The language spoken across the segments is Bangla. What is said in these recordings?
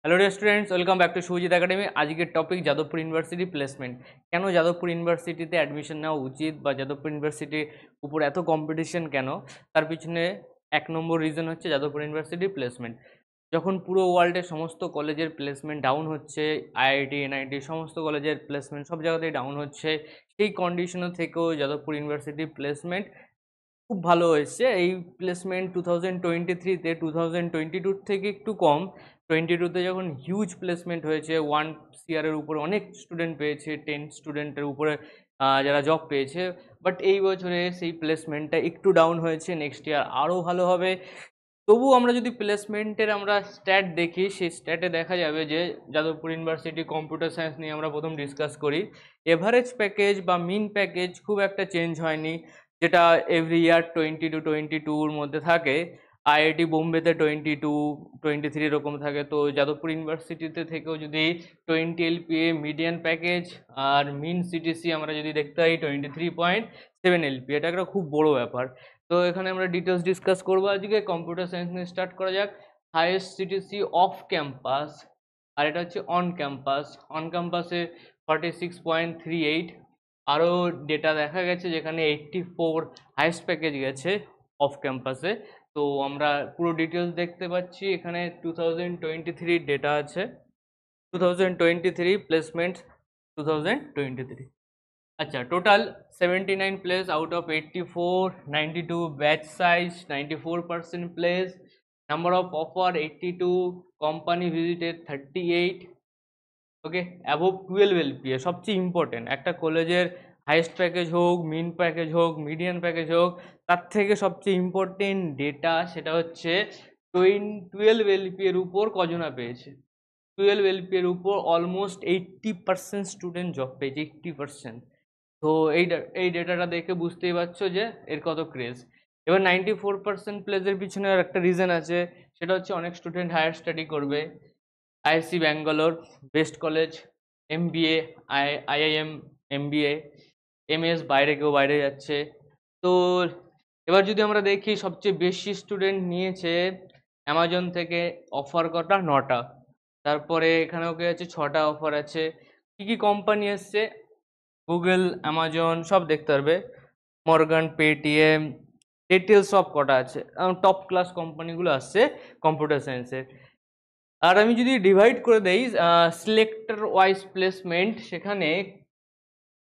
Hello students, welcome back to Sujit academy. আজকের টপিক যাদবপুর ইউনিভার্সিটি প্লেসমেন্ট। কেন যাদবপুর ইউনিভার্সিটিতে অ্যাডমিশন নেওয়া উচিত বা যাদবপুর ইউনিভার্সিটির উপর এত কম্পিটিশন কেন, তার পিছনে এক নম্বর রিজন হচ্ছে যাদবপুর ইউনিভার্সিটি প্লেসমেন্ট। যখন পুরো ওয়ার্ল্ডের সমস্ত কলেজের প্লেসমেন্ট ডাউন হচ্ছে, আইআইটি এনআইটি সমস্ত কলেজের প্লেসমেন্ট সব জায়গাতেই ডাউন হচ্ছে, সেই কন্ডিশনে থেকেও যাদবপুর ইউনিভার্সিটি প্লেসমেন্ট খুব ভালো হয়েছে। এই প্লেসমেন্ট 2023-তে 2022 থেকে একটু কম। 22-তে যখন হিউজ প্লেসমেন্ট হয়েছে, 1 CR-এর উপরে অনেক স্টুডেন্ট পেয়েছে, 10 স্টুডেন্টের উপরে যারা জব পেয়েছে। বাট এই বছরে সেই প্লেসমেন্টটা একটু ডাউন হয়েছে, নেক্সট ইয়ার আরও ভালো হবে। তবু আমরা যদি প্লেসমেন্টের স্ট্যাট দেখি, সেই স্ট্যাটে দেখা যাবে যে যাদবপুর ইউনিভার্সিটি কম্পিউটার সায়েন্স নিয়ে আমরা প্রথম ডিসকাস করি। এভারেজ প্যাকেজ বা মিন প্যাকেজ খুব একটা চেঞ্জ হয়নি, যেটা এভরি ইয়ার 20 to 22-র মধ্যে থাকে। আইআইটি বোম্বেতে 22-23 এরকম থাকে। তো যাদবপুর ইউনিভার্সিটিতে থেকেও যদি 20 LPA মিডিয়ান প্যাকেজ আর মিন সিটিসি আমরা যদি দেখতে পাই 23.7 LPA, এটা একটা খুব বড় ব্যাপার। তো এখানে আমরা ডিটেলস ডিসকাস করবো আজকে। কম্পিউটার সায়েন্স নিয়ে স্টার্ট করা যাক। হাইয়েস্ট সিটিসি অফ ক্যাম্পাস, আর এটা হচ্ছে অন ক্যাম্পাস। অন ক্যাম্পাসে 46.38। আরও ডেটা দেখা গেছে যেখানে 84 হাইয়েস্ট প্যাকেজ গেছে অফ ক্যাম্পাসে। তো আমরা পুরো ডিটেলস দেখতে পাচ্ছি এখানে। 2023 ডেটা আছে, 2023 প্লেসমেন্ট 2023। আচ্ছা, total 79 place out of 84, 92 batch size, 94% place, number of offer 82, company visited 38। Okay, above 12 LPA সবচেয়ে ইম্পর্টেন্ট। একটা কলেজের হাইয়েস্ট প্যাকেজ হোক, মিন প্যাকেজ হোক, মিডিয়ান প্যাকেজ হোক, তার থেকে সবচেয়ে ইম্পর্টেন্ট ডেটা সেটা হচ্ছে 12 LPA এর উপর কজনা পেয়েছে। 12 LPA এর উপর অলমোস্ট 80% স্টুডেন্ট জব পেয়েছে, 80%। তো এই ডেটাটা দেখে বুঝতেই পারছো যে এর কত ক্রেজ। এবার 94% প্লেসের পিছনে আর একটা রিজন আছে, সেটা হচ্ছে অনেক স্টুডেন্ট হায়ার স্টাডি করবে। IIC Bangalore best college, MBA, IIM, MBA, MS, বাইরে কেউ বাইরে যাচ্ছে। তো এবার যদি আমরা দেখি সবচেয়ে বেশি স্টুডেন্ট নিয়েছে অ্যামাজন থেকে অফার কটা, 9টা। তারপরে এখানেও কি আছে, 6টা অফার আছে। কি কি কোম্পানি এসছে, গুগল, অ্যামাজন সব দেখতে পারবে, মর্গান, পেটিএম, এয়ারটেল সব কটা আছে। টপ ক্লাস কোম্পানিগুলো আসছে কম্পিউটার সায়েন্সের। আর আমি যদি ডিভাইড করে দেই সিলেক্টর ওয়াইজ প্লেসমেন্ট, সেখানে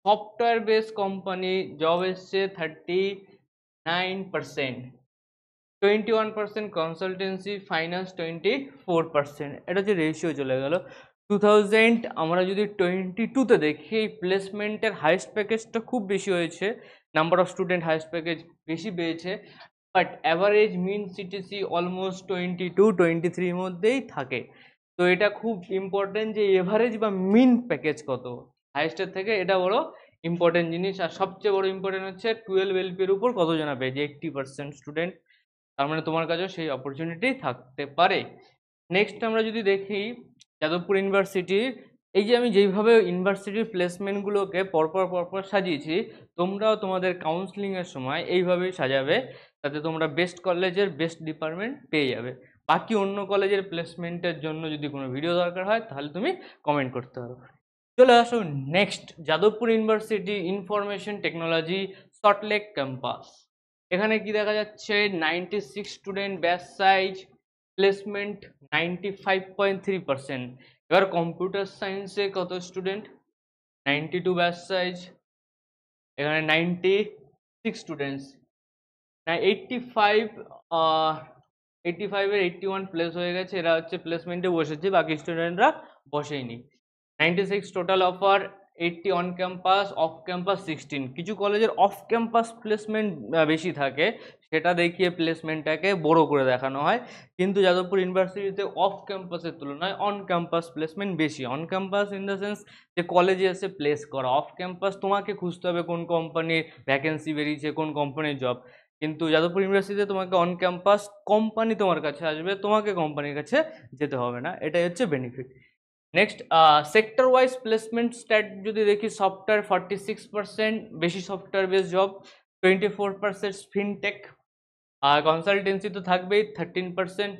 সফটওয়্যার বেস কোম্পানি জব এসছে 39%, 21% কনসালটেন্সি, ফাইন্যান্স 24%। এটা হচ্ছে রেশিও চলে গেল। 2000 আমরা যদি 22-তে দেখি, এই প্লেসমেন্টের হাইয়েস্ট প্যাকেজটা খুব বেশি হয়েছে, number of student highest package বেশি পেয়েছে। But average mean CTC almost 22-23 মধ্যেই থাকে। তো এটা খুব ইম্পর্টেন্ট যে এভারেজ বা মিন প্যাকেজ কত হাইয়েস্টের থেকে, এটা বড় ইম্পর্টেন্ট জিনিস। আর সবচেয়ে বড় ইম্পর্টেন্ট হচ্ছে 12 LPA-র উপর কত জানা পেয়েছে, 80% স্টুডেন্ট। তার মানে তোমার কাছেও সেই অপরচুনিটি থাকতে পারে। নেক্সট আমরা যদি দেখি যাদবপুর ইউনিভার্সিটি, এই যে আমি যেইভাবে ইউনিভার্সিটির প্লেসমেন্টগুলোকে পরপর পরপর সাজিয়েছি, তোমরাও তোমাদের কাউন্সিলিংয়ের সময় এইভাবেই সাজাবে, তাতে তোমরা বেস্ট কলেজের বেস্ট ডিপার্টমেন্ট পেয়ে যাবে। বাকি অন্য কলেজের প্লেসমেন্টের জন্য যদি কোনো ভিডিও দরকার হয় তাহলে তুমি কমেন্ট করতে পারো। চলে আসো next, Jadavpur university information technology Salt Lake campus. এখানে কি দেখা যাচ্ছে, 96 স্টুডেন্ট ব্যাচ সাইজ, প্লেসমেন্ট 95.3%। এবার কম্পিউটার সায়েন্সে কত স্টুডেন্ট, 92 ব্যাচ সাইজ, এখানে 96 স্টুডেন্টস, 85 85-এর 81 প্লেস হয়ে গেছে। এরা হচ্ছে প্লেসমেন্টে বসেছে, বাকি স্টুডেন্টরা বসেইনি। 96 total offer, 80 on campus, of campus 16। কিছু কলেজের অফ ক্যাম্পাস প্লেসমেন্ট বেশি থাকে, সেটা দেখিয়ে প্লেসমেন্টটাকে বড় করে দেখানো হয়। কিন্তু যাদবপুর ইউনিভার্সিটিতে অফ ক্যাম্পাসের তুলনায় অন ক্যাম্পাস প্লেসমেন্ট বেশি। On campus in the sense যে কলেজে এসে প্লেস করা, অফ ক্যাম্পাস তোমাকে খুঁজতে হবে কোন কোম্পানির ভ্যাকেন্সি বেরিয়েছে, কোন কোম্পানির জব। কিন্তু যাদবপুর ইউনিভার্সিটিতে তোমাকে অন ক্যাম্পাস কোম্পানি তোমার কাছে আসবে, তোমাকে কোম্পানির কাছে যেতে হবে না, এটাই হচ্ছে benefit. Next, sector wise placement stat যদি দেখি, সফটওয়্যার 46%, বেশি সফটওয়্যার বেস জব, 24% ফিনটেক, আর কনসালটেন্সি তো থাকবেই 13%,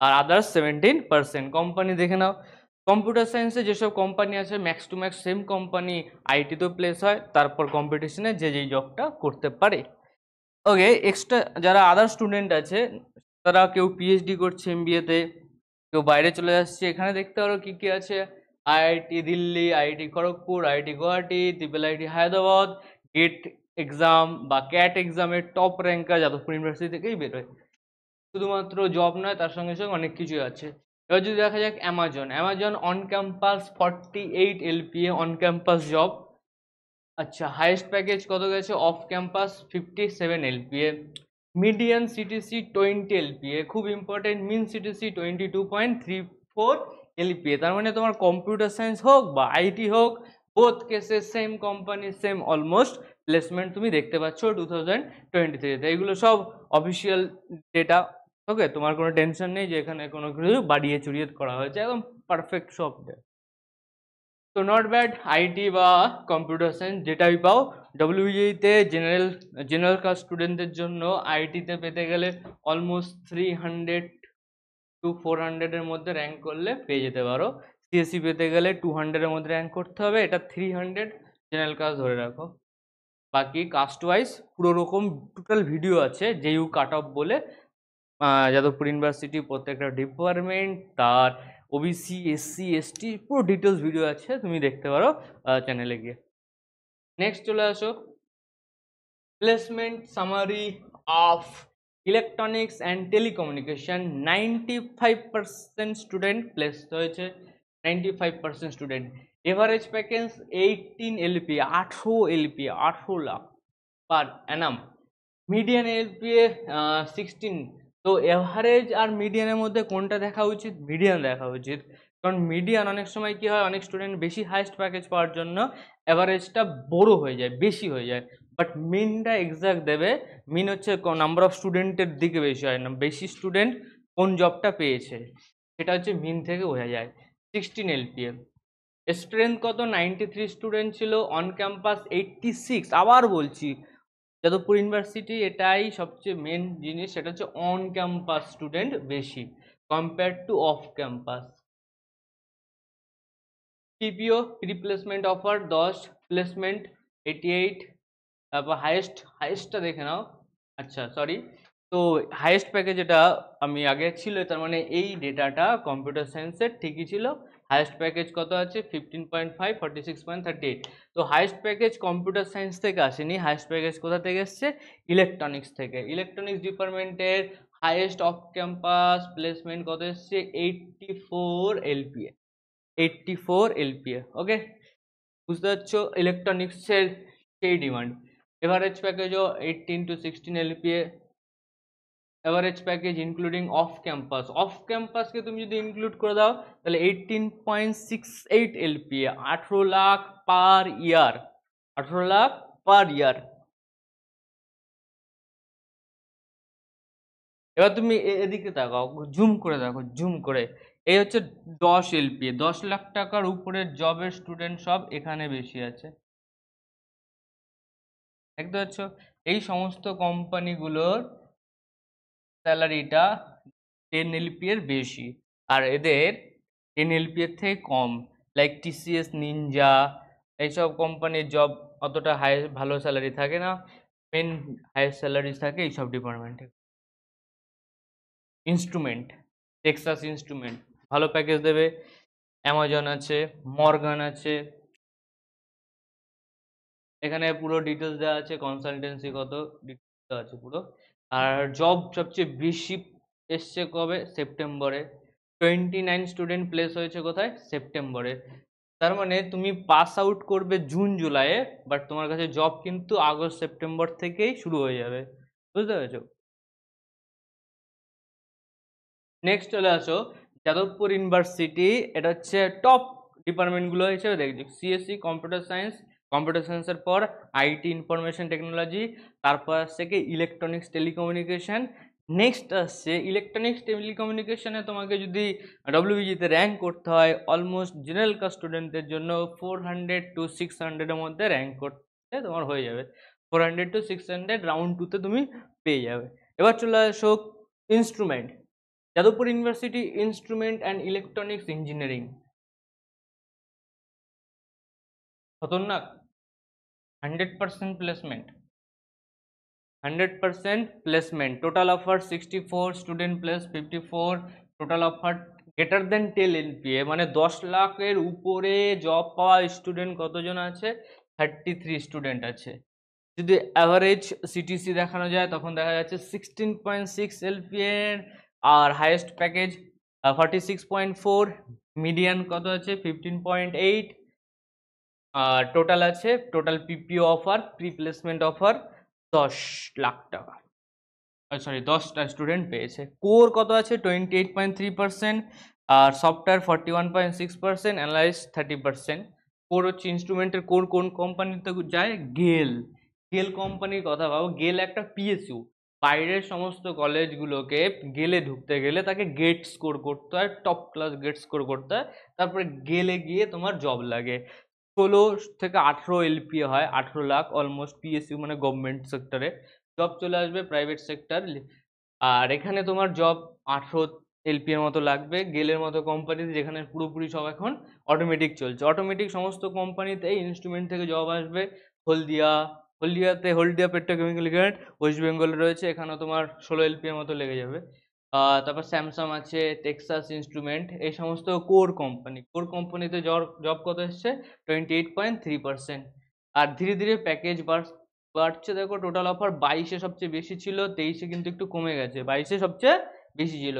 আর আদার্স 17%। কোম্পানি দেখে নাও, কম্পিউটার সায়েন্সে যেসব কোম্পানি আছে max to max same company আইটিতেও প্লেস হয়, তারপর কম্পিটিশনে যে যেই জবটা করতে পারে। ওকে, এক্সট্রা যারা আদার স্টুডেন্ট আছে তারা কেউ পিএইচডি করছে এমবিএতে, কেউ বাইরে চলে যাচ্ছে, এখানে দেখতে পারো কি কি আছে। IIT Delhi, IIT Kharagpur, IIT Guwahati, triple IT Hyderabad, GATE exam বা ক্যাট এক্সামের টপ র্যাঙ্কার যাদবপুর ইউনিভার্সিটি থেকেই বেরোয়। শুধুমাত্র জব নয়, তার সঙ্গে সঙ্গে অনেক কিছুই আছে। এবার যদি দেখা যাক Amazon on campus 48 LPA on campus job. আচ্ছা, হাইয়েস্ট প্যাকেজ কত গেছে of campus 57 LPA. Median CTC 20 LPA, খুব ইম্পর্টেন্ট, মিন সিটিসি 22.34 এলপিএ। তার মানে তোমার কম্পিউটার সায়েন্স হোক বা আইটি হোক, বোথ কেসে same company same almost placement তুমি দেখতে পাচ্ছ 2023-তে। এগুলো সব অফিসিয়াল ডেটা। ওকে, তোমার কোনো টেনশন নেই যে এখানে কোনো কিছু বাড়িয়ে চুরিয়ে করা হয়েছে, একদম পারফেক্ট সব। তো নট ব্যাড, আইটি বা কম্পিউটার সায়েন্স যেটাই পাও। ডব্লিউবিজিতে জেনারেল কাস্ট স্টুডেন্টদের জন্য আইটিতে পেতে গেলে অলমোস্ট 300 to 400-এর মধ্যে র্যাঙ্ক করলে পেয়ে যেতে পারো। সিএসসি পেতে গেলে 200-এর মধ্যে র্যাঙ্ক করতে হবে, এটা 300 জেনারেল কাস্ট ধরে রাখো। বাকি কাস্ট ওয়াইজ পুরো রকম টোটাল ভিডিও আছে জেইউ কাট অফ বলে, যাদবপুর ইউনিভার্সিটি প্রত্যেকটা ডিপার্টমেন্ট, তার ওবিসি এসসি এসটি পুরো ডিটেলস ভিডিও আছে, তুমি দেখতে পারো চ্যানেলে গিয়ে। নেক্সট চলে আসো, placement summary of electronics and telecommunication. 95% student place হয়েছে, 95% student. Average package 18 LP, 18 lakh per annum. Median LPA 16। তো এভারেজ আর মিডিয়ানের মধ্যে কোনটা দেখা উচিত? মিডিয়ান দেখা উচিত, কারণ মিডিয়ান অনেক সময় কি হয়, অনেক স্টুডেন্ট বেশি হাইয়েস্ট প্যাকেজ পাওয়ার জন্য অ্যাভারেজটা বড় হয়ে যায়, বেশি হয়ে যায়। বাট মিনটা এক্সাক্ট দেবে, মিন হচ্ছে নাম্বার অফ স্টুডেন্টের দিকে বেশি হয় না, বেশি স্টুডেন্ট কোন জবটা পেয়েছে সেটা হচ্ছে মিন থেকে বোঝা যায়। 16 এলপিএ। স্ট্রেংথ কত? 93 স্টুডেন্ট ছিল, অন ক্যাম্পাস 86। আবার বলছি, যাদবপুর ইউনিভার্সিটি এটাই সবচেয়ে মেন জিনিস, সেটা হচ্ছে অন ক্যাম্পাস স্টুডেন্ট বেশি compare to of campus. পিপিও replacement offer 10, placement 88। তারপর হাইয়েস্টটা দেখে নাও। আচ্ছা সরি, তো হাইয়েস্ট প্যাকেজ এটা আমি আগে ছিল, তার মানে এই ডেটাটা কম্পিউটার সায়েন্সের ঠিকই ছিল। হাইয়েস্ট প্যাকেজ কত আছে? 15.5, 46.38। তো হাইয়েস্ট প্যাকেজ কম্পিউটার সায়েন্স থেকে আসেনি, হাইয়েস্ট প্যাকেজ কোথা থেকে এসছে? ইলেকট্রনিক্স থেকে। ইলেকট্রনিক্স ডিপার্টমেন্টের হাইয়েস্ট অফ ক্যাম্পাস প্লেসমেন্ট কত এসছে? 84 এলপিএ। 84 এলপিএ। ওকে, বুঝতে পারছো ইলেকট্রনিক্সের সেই ডিমান্ড। এভারেজ প্যাকেজও 18 to 16 LPA. Average package including off campus, off ক্যাম্পাসকে তুমি যদি ইনক্লুড করে দাও তাহলে 18.68 LPA, 18 lakh per year, 18 lakh per year. এবার তুমি এদিকে তাকাও, জুম করে দেখো, জুম করে। এই হচ্ছে 10 এলপিএ, 10 লাখ টাকার উপরের জবের স্টুডেন্ট সব এখানে বেশি আছে, দেখতে পাচ্ছ? এই সমস্ত কোম্পানিগুলোর স্যালারিটা 10 এলপি এর বেশি, আর এদের 10 এলপি এর থেকে কম। লাইক টিসিএস, নিনজা, এইসব কোম্পানির জব অতটা হাই ভালো স্যালারি থাকে না, মেন হাইয়েস্ট স্যালারি থাকে এইসব ডিপার্টমেন্টে। ইনস্ট্রুমেন্ট, টেক্সাস ইনস্ট্রুমেন্ট ভালো প্যাকেজ দেবে। অ্যামাজন আছে, মর্গান আছে, এখানে পুরো ডিটেলস দেওয়া আছে, কনসালটেন্সি কত ডিটেলস দেওয়া আছে পুরো। আর জব সবচেয়ে বেশি এসছে কবে? সেপ্টেম্বরে। 29 স্টুডেন্ট প্লেস হয়েছে কোথায়? সেপ্টেম্বরে। তার মানে তুমি পাস আউট করবে জুন জুলাইয়ে, বাট তোমার কাছে জব কিন্তু আগস্ট সেপ্টেম্বর থেকেই শুরু হয়ে যাবে, বুঝতে পেরেছো? নেক্সট চলে আসো, যাদবপুর ইউনিভার্সিটি, এটা হচ্ছে টপ ডিপার্টমেন্টগুলো হিসেবে দেখছি। সিএসসি কম্পিউটার সায়েন্সের পর আইটি ইনফরমেশন টেকনোলজি, তারপর আসছে কি ইলেকট্রনিক্স টেলিকমিউনিকেশন। নেক্সট আসছে ইলেকট্রনিক্স টেলিকমিউনিকেশনে তোমাকে যদি ডব্লিউবিজিতে র্যাঙ্ক করতে হয়, অলমোস্ট জেনারেল কাস্ট স্টুডেন্টদের জন্য 400 to 600-এর মধ্যে র্যাঙ্ক করতে তোমার হয়ে যাবে। 400 to 600 রাউন্ড টুতে তুমি পেয়ে যাবে। এবার চলে আসো instrument. Jadavpur university instrument and electronics engineering, খতরনাক। 100% placement, 100% placement. Total offer 64, student place 54, total offer greater than 10 LPA, মানে 10 লাখের উপরে জব পাওয়া স্টুডেন্ট কতজন আছে? 33 স্টুডেন্ট আছে। যদি অ্যাভারেজ সিটিসি দেখানো যায় তখন দেখা যাচ্ছে 16.6 এলপিএর, আর হাইয়েস্ট প্যাকেজ 46.4, মিডিয়ান কত আছে 15.8, আর টোটাল আছে, total পিপিও offer, pre placement offer 10 lakh টাকা, সরি 10টা স্টুডেন্ট পেয়েছে। কোর কত আছে 28.3%, আর সফটওয়্যার 41.6%, অ্যানালাইজ 30%। কোর হচ্ছে ইনস্ট্রুমেন্টের কোর কোন কোম্পানিতে যায়? গেল। গেল কোম্পানির কথা ভাবো, গেল একটা পিএসইউ, বাইরের সমস্ত কলেজগুলোকে গেলে ঢুকতে গেলে তাকে গেট স্কোর করতে হয়, টপ ক্লাস গেট স্কোর করতে হয়, তারপরে গেলে গিয়ে তোমার জব লাগে। 16 থেকে 18 এলপিএ হয়, 18 লাখ অলমোস্ট, পিএসইউ মানে গভর্নমেন্ট সেক্টরে জব চলে আসবে, প্রাইভেট সেক্টর। আর এখানে তোমার জব 18 এলপিএর মতো লাগবে। গেলের মতো কোম্পানিতে, যেখানে পুরোপুরি সব এখন অটোমেটিক চলছে, অটোমেটিক সমস্ত কোম্পানিতে ইনস্ট্রুমেন্ট থেকে জব আসবে। হলদিয়া পেট্রোকেমিক্যাল লিমিটেড ওয়েস্ট বেঙ্গলে রয়েছে, এখানেও তোমার 16 এলপিএর মতো লেগে যাবে। তারপর স্যামসাং আছে, টেক্সাস ইনস্ট্রুমেন্ট, এই সমস্ত কোর কোম্পানি। কোর কোম্পানিতে জব কত এসছে 28.3%। আর ধীরে ধীরে প্যাকেজ বাড়ছে। দেখো টোটাল অফার 22-এ সবচেয়ে বেশি ছিল, 23-এ কিন্তু একটু কমে গেছে, 22-এ সবচেয়ে বেশি ছিল।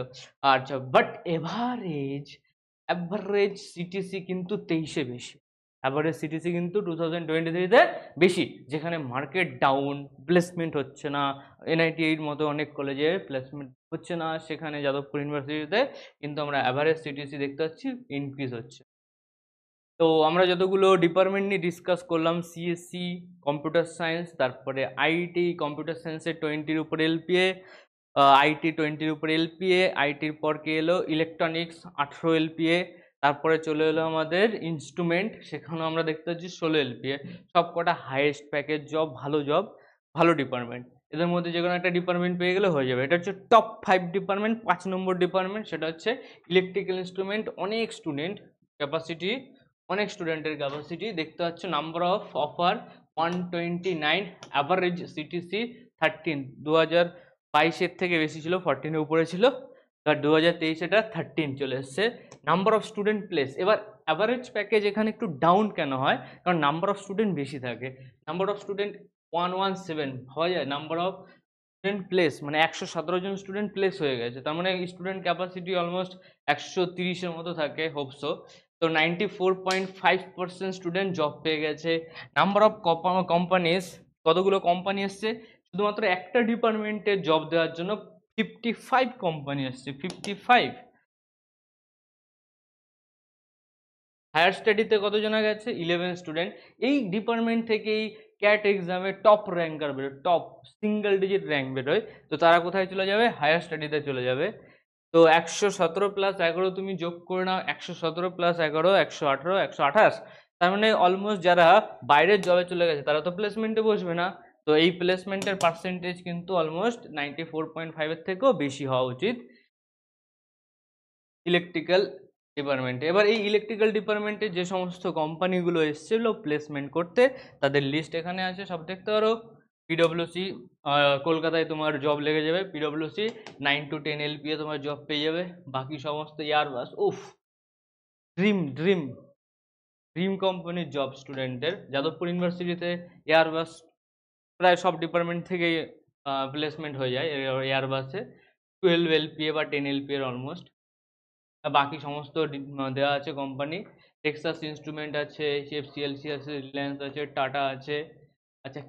আচ্ছা, বাট অ্যাভারেজ সিটিসি কিন্তু 23-এ বেশি, অ্যাভারেজ সিটিসি কিন্তু 2023-তে বেশি, যেখানে মার্কেট ডাউন, প্লেসমেন্ট হচ্ছে না, এনআইটির মতো অনেক কলেজে প্লেসমেন্ট হচ্ছে না, সেখানে যাদবপুর ইউনিভার্সিটিতে কিন্তু আমরা অ্যাভারেজ সিটিসি দেখতে পাচ্ছি ইনক্রিজ হচ্ছে। তো আমরা যতগুলো ডিপার্টমেন্ট নিয়ে ডিসকাস করলাম, সিএসসি কম্পিউটার সায়েন্স, তারপরে আইটি কম্পিউটার সায়েন্সের 20-র উপরে এলপিএ, আইটি 20-র উপরে এলপিএ, আইটির পর কে এলো ইলেকট্রনিক্স 18 এলপিএ, তারপরে চলে এলো আমাদের ইনস্ট্রুমেন্ট, সেখানেও আমরা দেখতে পাচ্ছি 16 এলপিএ। সব কটা হাইয়েস্ট প্যাকেজ জব, ভালো ডিপার্টমেন্ট। এদের মধ্যে যে কোনো একটা ডিপার্টমেন্ট পেয়ে গেলে হয়ে যাবে। এটা হচ্ছে টপ 5 ডিপার্টমেন্ট। 5 নম্বর ডিপার্টমেন্ট সেটা হচ্ছে ইলেকট্রিক্যাল ইনস্ট্রুমেন্ট। অনেক স্টুডেন্ট ক্যাপাসিটি, অনেক স্টুডেন্টের ক্যাপাসিটি দেখতে পাচ্ছ। Number of offer 129, average CTC 13। 2022-এর থেকে বেশি ছিল, 14-এর উপরে ছিল, এবার 2023 এটা 13 চলে এসছে। নাম্বার অফ স্টুডেন্ট প্লেস, এবার অ্যাভারেজ প্যাকেজ এখানে একটু ডাউন কেন হয়? কারণ নাম্বার অফ স্টুডেন্ট বেশি থাকে। নাম্বার অফ স্টুডেন্ট 117 হওয়া যায়, নাম্বার অফ স্টুডেন্ট প্লেস মানে 117 জন স্টুডেন্ট প্লেস হয়ে গেছে, তার মানে স্টুডেন্ট ক্যাপাসিটি অলমোস্ট 130-এর মতো থাকে, হোপসো। তো 94.5% স্টুডেন্ট জব পেয়ে গেছে। নাম্বার অফ কোম্পানিজ, কতগুলো কোম্পানি এসছে? শুধুমাত্র একটা ডিপার্টমেন্টে জব দেওয়ার জন্য 55 কোম্পানি এসছে, 55। হায়ার স্টাডিতে কতজনা গেছে? 11 স্টুডেন্ট। এই ডিপার্টমেন্ট থেকেই ক্যাট এক্সামে টপ র্যাঙ্কার বেরোয়, টপ সিঙ্গেল ডিজিট র্যাঙ্ক বেরোয়, তো তারা কোথায় চলে যাবে? হায়ার স্টাডিতে চলে যাবে। তো 117 + 11 তুমি যোগ করে নাও, 117 + 11 118, 128, তার মানে অলমোস্ট যারা বাইরের জবে চলে গেছে তারা তো প্লেসমেন্টে বসবে না। তো এই প্লেসমেন্টের পার্সেন্টেজ কিন্তু অলমোস্ট 94.5-এর থেকেও বেশি হওয়া উচিত ইলেকট্রিক্যাল ডিপার্টমেন্টে। এবার এই ইলেকট্রিক্যাল ডিপার্টমেন্টে যে সমস্ত কোম্পানিগুলো এসেছিলো প্লেসমেন্ট করতে, তাদের লিস্ট এখানে আছে, সব দেখতে পারো। পিডব্লিউসি, কলকাতায় তোমার জব লেগে যাবে, পিডব্লিউসি 9 to 10 এলপিএ তোমার জব পেয়ে যাবে। বাকি সমস্ত এয়ারবাস, উফ, ড্রিম ড্রিম ড্রিম কোম্পানির জব স্টুডেন্টদের। যাদবপুর ইউনিভার্সিটিতে এয়ারবাস প্রায় সব ডিপার্টমেন্ট থেকেই প্লেসমেন্ট হয়ে যায় এয়ারবাসে, 12 এলপিএ বা 10 এলপিএর অলমোস্ট। বাকি সমস্ত দেওয়া আছে কোম্পানি, টেক্সাস ইনস্ট্রুমেন্ট আছে, সিএফসিএলসি আছে, রিলায়েন্স আছে, টাটা আছে। আচ্ছা,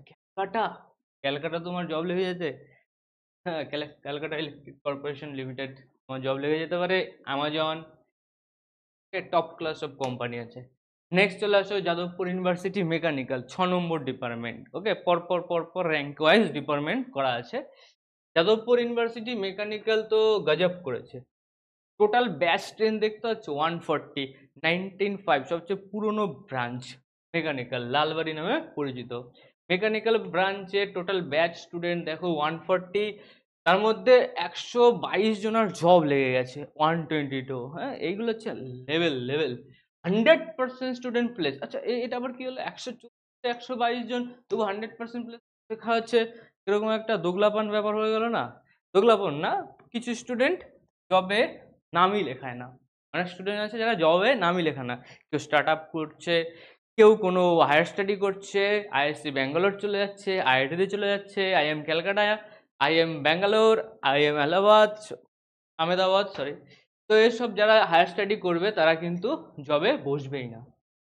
ক্যালকাটা তোমার জব লেগে যেতে, হ্যাঁ, ক্যালকাটা ইলেকট্রিক কর্পোরেশন লিমিটেড তোমার জব লেগে যেতে পারে। Amazon, top class of company আছে। নেক্সট চলে আসো যাদবপুর ইউনিভার্সিটি মেকানিক্যাল, 6 নম্বর ডিপার্টমেন্ট। ওকে, পরপর র্যাঙ্ক ওয়াইজ ডিপার্টমেন্ট করা আছে। যাদবপুর ইউনিভার্সিটি মেকানিক্যাল তো গজব করেছে। টোটাল ব্যাচ স্ট্রেন্থ দেখতে হচ্ছে 140, 19.5, সবচেয়ে পুরনো ব্রাঞ্চ মেকানিক্যাল, লালবাড়ি নামে পরিচিত। মেকানিক্যাল ব্রাঞ্চে টোটাল ব্যাচ স্টুডেন্ট দেখো 140, তার মধ্যে 122 জনের জব লেগে গেছে, 122। হ্যাঁ, এইগুলো হচ্ছে লেভেল 100% স্টুডেন্ট প্লেস। আচ্ছা, এটা আবার কি হলো? 122 জন তবু 100% প্লেস লেখা হচ্ছে, এরকম একটা দোগলাপান ব্যাপার হয়ে গেল না? দোগলাপন না, কিছু স্টুডেন্ট জবে নামই লেখায় না। অনেক স্টুডেন্ট আছে যারা জবে নামই লেখা না, কেউ স্টার্ট আপ করছে, কেউ কোনো হায়ার স্টাডি করছে, আইআইএসসি ব্যাঙ্গালোর চলে যাচ্ছে, আইআইটিতে চলে যাচ্ছে, IIM Calcutta, IIM Bangalore, IIM Ahmedabad, sorry. তো এসব যারা হায়ার স্টাডি করবে তারা কিন্তু জবে বসবেই না।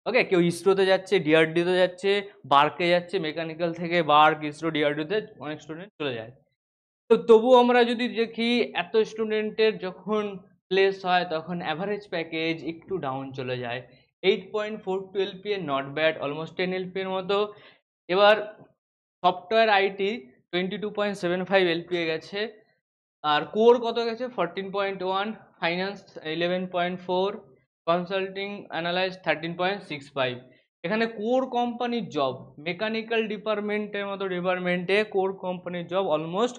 ওকে, কেউ ইসরোতে যাচ্ছে, ডিআরডিওতে যাচ্ছে, বার্কে যাচ্ছে, মেকানিক্যাল থেকে বার্ক, ইসরো, ডিআরডিওতে অনেক স্টুডেন্ট চলে যায়। তো তবু আমরা যদি দেখি এত স্টুডেন্টের যখন প্লেস হয় তখন অ্যাভারেজ প্যাকেজ একটু ডাউন চলে যায়। 8.42 এলপিএ নট ব্যাড, অলমোস্ট 10 এলপিএর মতো। এবার সফটওয়্যার আইটি 22.75 এলপিএ গেছে, আর কোর কত গেছে 14.1, ফাইন্যান্স 11.4, কনসাল্টিং অ্যানালাইজ 13.65। এখানে কোর কোম্পানির জব, মেকানিক্যাল ডিপার্টমেন্টের মতো ডিপার্টমেন্টে কোর কোম্পানির জব অলমোস্ট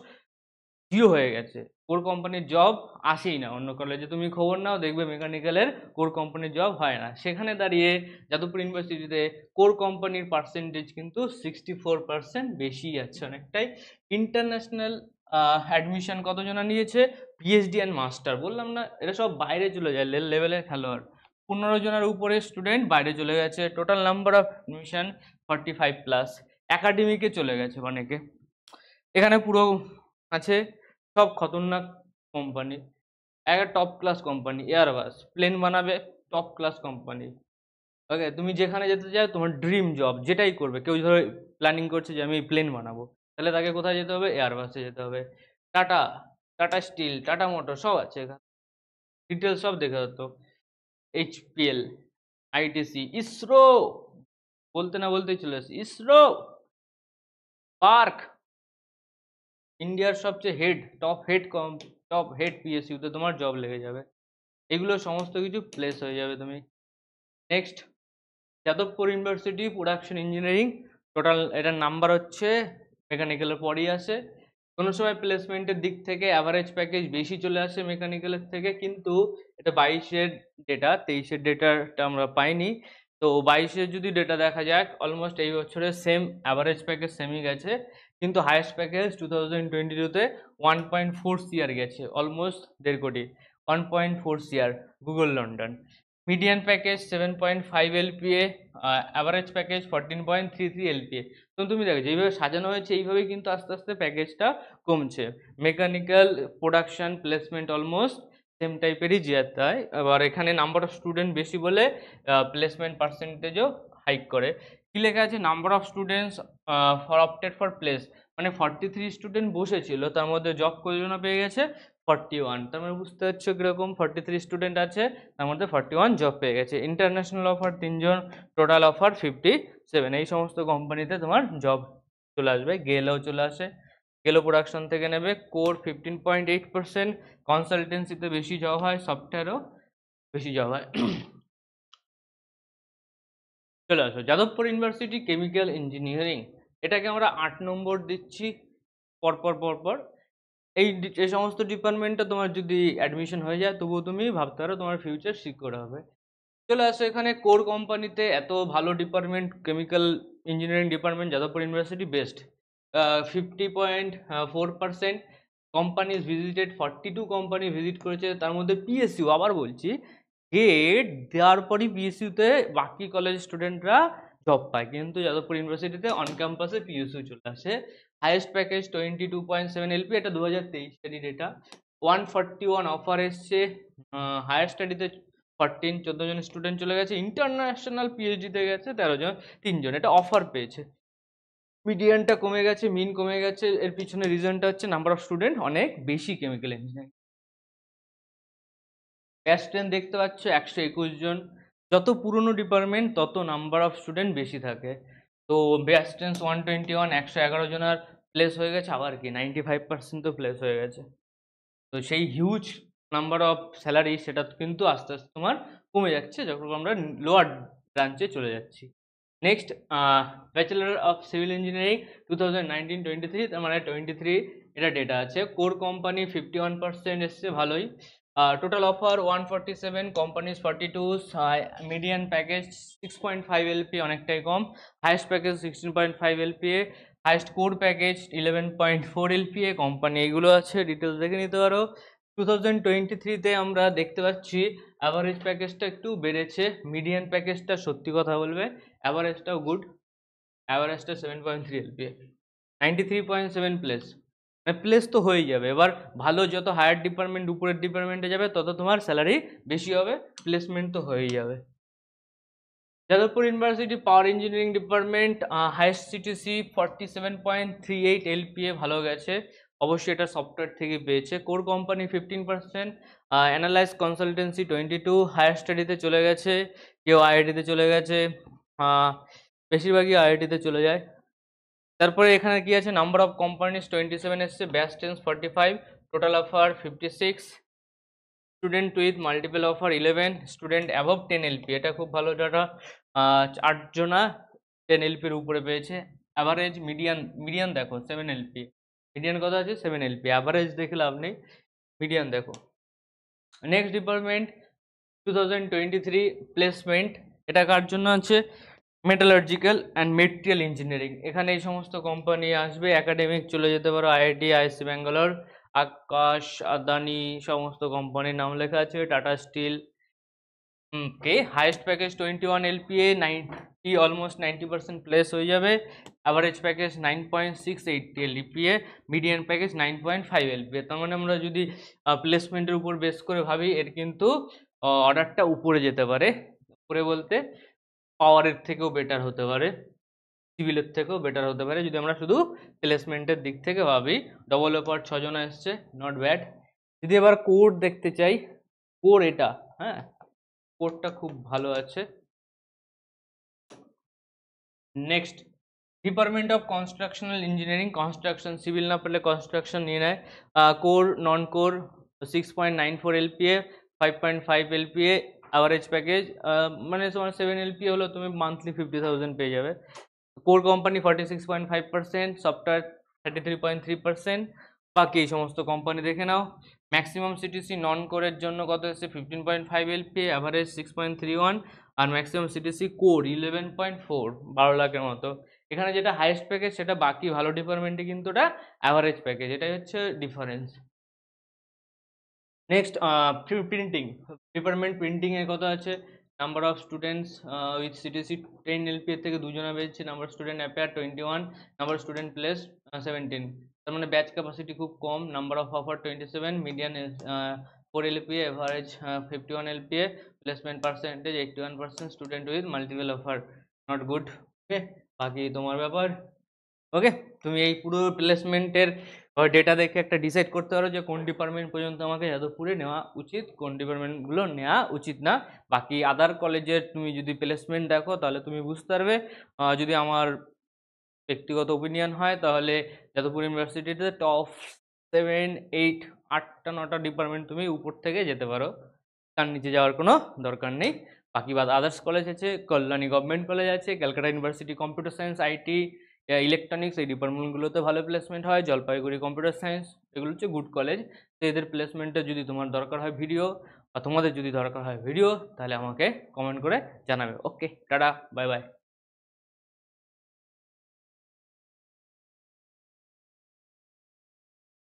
জিরো হয়ে গেছে। কোর কোম্পানির জব আসেই না। অন্য কলেজে তুমি খবর নাও, দেখবে মেকানিক্যালের কোর কোম্পানির জব হয় না। সেখানে দাঁড়িয়ে যাদবপুর ইউনিভার্সিটিতে কোর কোম্পানির পার্সেন্টেজ কিন্তু 64% বেশি আছে অনেকটাই। ইন্টারন্যাশনাল অ্যাডমিশন কতজনা নিয়েছে? পিএইচডি অ্যান্ড মাস্টার, বললাম না এরা সব বাইরে চলে যায়, লেভেলের খেলোয়াড়। 15 জনের উপরে স্টুডেন্ট বাইরে চলে গেছে। Total number of admission 45+। একাডেমিকে চলে গেছে অনেকে। এখানে পুরো আছে সব খতরনাক কোম্পানি, একটা top class company. Airbus plane বানাবে, টপ ক্লাস কোম্পানি। ওকে, তুমি যেখানে যেতে চাও, তোমার ড্রিম জব যেটাই করবে, কেউ ধরো প্ল্যানিং করছে যে আমি প্লেন বানাবো, তাহলে তাকে কোথায় যেতে হবে? এয়ারবাসে যেতে হবে। টাটা, টাটা স্টিল, টাটা মোটর সব আছে এখানে, ডিটেলস সব দেখে হতো। এইচপিএল, আইটিসি, ইসরো, বলতে না বলতেই চলে আসে ইসরো, পার্ক, ইন্ডিয়ার সবচেয়ে টপ হেড পিএসইউতে তোমার জব লেগে যাবে। এগুলো সমস্ত কিছু প্লেস হয়ে যাবে তুমি। Next, Jadavpur university production engineering, total এটার নাম্বার হচ্ছে মেকানিক্যালের পরই আসে। কোনো সময় প্লেসমেন্টের দিক থেকে অ্যাভারেজ প্যাকেজ বেশি চলে আসে মেকানিক্যালের থেকে, কিন্তু এটা 22-এর ডেটা, 23-এর ডেটাটা আমরা পাইনি। তো 22-এর যদি ডেটা দেখা যাক, অলমোস্ট এই বছরে সেম অ্যাভারেজ প্যাকেজ সেমই গেছে, কিন্তু হাইয়েস্ট প্যাকেজ 2022-তে 1.4 CR গেছে, অলমোস্ট 1.5 কোটি, 1.4 CR Google London. Median package 7.5 LPA, average package 14.33 LPA. তো তুমি দেখো যেইভাবে সাজানো হয়েছে এইভাবেই কিন্তু আস্তে আস্তে প্যাকেজটা কমছে। Mechanical production placement almost same টাইপেরই যেতে হয়। এবার এখানে নাম্বার অফ স্টুডেন্ট বেশি বলে প্লেসমেন্ট পার্সেন্টেজও হাইক করে। কি লেখা আছে? Number of students for opted for place, মানে 43 স্টুডেন্ট বসেছিল, তার মধ্যে জব কতজনা পেয়ে গেছে? 41। তার মানে বুঝতে পারছো কিরকম, 43 স্টুডেন্ট আছে, তার মধ্যে 41 জব পেয়ে গেছে। ইন্টারন্যাশনাল অফার 3 জন, টোটাল অফার 57। এই সমস্ত কোম্পানিতে তোমার জব চলে আসবে। গেলেও চলে আসে, গেলো প্রোডাকশন থেকে নেবে। কোর 15.8%, কনসালটেন্সিতে বেশি জব হয়, সফটওয়্যারও বেশি জব হয়। চলে আসো যাদবপুর ইউনিভার্সিটি কেমিক্যাল ইঞ্জিনিয়ারিং, এটাকে আমরা 8 নম্বর দিচ্ছি পরপর। এই সমস্ত ডিপার্টমেন্টে তোমার যদি অ্যাডমিশন হয়ে যায়, তবুও তুমি ভাবতে পারো তোমার ফিউচার সিকিউর হবে। চলে আসো এখানে কোর কোম্পানিতে, এত ভালো department, chemical engineering department Jadavpur university best. 50.4% companies visited, 42 company visit করেছে, তার মধ্যে পিএসইউ, আবার বলছি গেট দেওয়ার পরই পিএসইউতে বাকি কলেজ স্টুডেন্টরা জব পায়, কিন্তু যাদবপুর ইউনিভার্সিটিতে অন ক্যাম্পাসে পিএসইউ চলে আসে। হাইয়েস্ট প্যাকেজ 22.7 এলপি, এটা 2023-এরই ডেটা। 141 অফার এসছে। হায়ার স্টাডিতে 14 জন স্টুডেন্ট চলে গেছে। ইন্টারন্যাশনাল পিএইচডিতে গেছে 13 জন, 3 জন এটা অফার পেয়েছে। মিডিয়ানটা কমে গেছে, মিন কমে গেছে, এর পিছনে রিজনটা হচ্ছে নাম্বার অফ স্টুডেন্ট অনেক বেশি কেমিক্যাল ইঞ্জিনিয়ারিং। ব্যাচ স্ট্রেন্থ দেখতে পাচ্ছ 121 জন। যত পুরনো ডিপার্টমেন্ট তত নাম্বার অফ স্টুডেন্ট বেশি থাকে। তো ব্যাচ স্ট্রেন্থ 121, 111 জনের প্লেস হয়ে গেছে, আবার কি 95% তো প্লেস হয়ে গেছে। তো সেই হিউজ নাম্বার অফ স্যালারি, সেটা কিন্তু আস্তে আস্তে তোমার কমে যাচ্ছে যখন আমরা লোয়ার ব্রাঞ্চে চলে যাচ্ছি। Next, bachelor of civil engineering 2019-23, তার মানে 23 এটা ডেটা আছে। কোর কোম্পানি 51% এসছে, ভালোই। Total offer 147, companies 42, median package 6.5 LP, অনেকটাই কম। Highest package 16.5 LPA, highest core package 11.4 LPA, company এগুলো আছে, ডিটেলস দেখে নিতে পারো। 2023-তে আমরা দেখতে পাচ্ছি অ্যাভারেজ প্যাকেজটা একটু বেড়েছে, মিডিয়ান প্যাকেজটা সত্যি কথা বলবে অ্যাভারেজটাও গুড, অ্যাভারেজটা 7.3 এলপিএ, 93.7 প্লেস, প্লেস তো হয়েই যাবে। এবার ভালো, যত হায়ার ডিপার্টমেন্ট উপরের ডিপার্টমেন্টে যাবে তত তোমার স্যালারি বেশি হবে, প্লেসমেন্ট তো হয়েই যাবে। Jadavpur university power engineering department, highest CTC 47.38 LPA, ভালো গেছে, অবশ্যই এটা সফটওয়্যার থেকে পেয়েছে। Core company 15%, analyze consultancy 22, higher স্টাডিতে চলে গেছে, কেউ আইআইটিতে চলে গেছে, বেশিরভাগই আইআইটিতে চলে যায়। তারপরে এখানে কি আছে, নাম্বার অফ কোম্পানিজ 27 এসছে, batch tense 45, total offer 56, student with multiple offer 11, student above 10 LP, এটা খুব ভালো ডাটা, 8 জনা 10 এলপির উপরে পেয়েছে। অ্যাভারেজ মিডিয়ান দেখো 7 এলপি, মিডিয়ান কত আছে 7 এলপি, অ্যাভারেজ দেখে লাভ নেই, মিডিয়ান দেখো। নেক্সট ডিপার্টমেন্ট 2023 প্লেসমেন্ট, এটা কার জন্য আছে, মেটালার্জিক্যাল অ্যান্ড মেটেরিয়াল ইঞ্জিনিয়ারিং, এখানে এই সমস্ত কোম্পানি আসবে। একাডেমিক চলে যেতে পারো আইআইটি, আইএসসি ব্যাঙ্গালোর, আকাশ, আদানি, সমস্ত কোম্পানির নাম লেখা আছে, টাটা স্টিল। কে highest package 21 LPA, 90, almost 90% place হয়ে যাবে। Average package 9.68 LPA, median package 9.5 LPA. তার মানে আমরা যদি প্লেসমেন্টের উপর বেস করে ভাবি, এর কিন্তু অর্ডারটা উপরে যেতে পারে, উপরে বলতে পাওয়ারের থেকেও বেটার হতে পারে, সিভিলের থেকেও বেটার হতে পারে, যদি আমরা শুধু প্লেসমেন্টের দিক থেকে ভাবি। ডেভেলপার 6 জন এসছে, নট ব্যাড। যদি এবার কোড দেখতে চাই, কোর এটা, হ্যাঁ কোডটা খুব ভালো আছে। Next department of constructional engineering, construction, civil না পেলে কনস্ট্রাকশন নিয়ে নেয়। Core non core 6.94 LPA, 5.5 LPA, average package মানে তোমার 7 এলপিএ হলো তুমি মান্থলি 50,000 পেয়ে যাবে। কোর কোম্পানি 46.5%, সফটওয়্যার 33.3%, বাকি এই সমস্ত কোম্পানি দেখে নাও। ম্যাক্সিমাম সিটিসি নন কোরের জন্য কত এসেছে 15.5 এলপিএ, অ্যাভারেজ 6.31, আর ম্যাক্সিমাম সিটিসি কোর 11.4, 12 লাখের মতো। এখানে যেটা হাইয়েস্ট প্যাকেজ সেটা বাকি ভালো ডিপার্টমেন্টে কিন্তু ওটা অ্যাভারেজ প্যাকেজ, এটাই হচ্ছে difference. Next printing department, printing এর কথা আছে। Number of students with CTC 10 LPA থেকে দুজনে বেরোচ্ছে, number student appear 21, number student place 17, তার মানে ব্যাচ ক্যাপাসিটি খুব কম। Number of offer 27, median 4 LPA, average 51 LPA, placement percentage 81%, student with multiple offer, not good. Okay, বাকি তোমার ব্যাপার। ওকে, তুমি এই পুরো প্লেসমেন্টের ডেটা দেখে একটা ডিসাইড করতে পারো যে কোন ডিপার্টমেন্ট পর্যন্ত আমাকে যাদবপুরে নেওয়া উচিত, কোন ডিপার্টমেন্টগুলো নেওয়া উচিত না। বাকি আদার কলেজের তুমি যদি প্লেসমেন্ট দেখো তাহলে তুমি বুঝতে পারবে। যদি আমার ব্যক্তিগত ওপিনিয়ন হয় তাহলে যাদবপুর ইউনিভার্সিটিতে টপ 7, 8, 8টা 9টা ডিপার্টমেন্ট তুমি উপর থেকে যেতে পারো, তার নিচে যাওয়ার কোনো দরকার নেই। বাকি বাদ আদার্স কলেজ আছে, কল্যাণী গভর্নমেন্ট কলেজ আছে, Calcutta university computer science, IT, electronics, এই ডিপার্টমেন্টগুলোতে ভালো প্লেসমেন্ট হয়। জলপাইগুড়ি কম্পিউটার সায়েন্স, এগুলো হচ্ছে গুড কলেজ। তো এদের প্লেসমেন্টে যদি তোমার দরকার হয় ভিডিও, বা তোমাদের যদি দরকার হয় ভিডিও, তাহলে আমাকে কমেন্ট করে জানাবে। ওকে, টাটা, বাই বাই।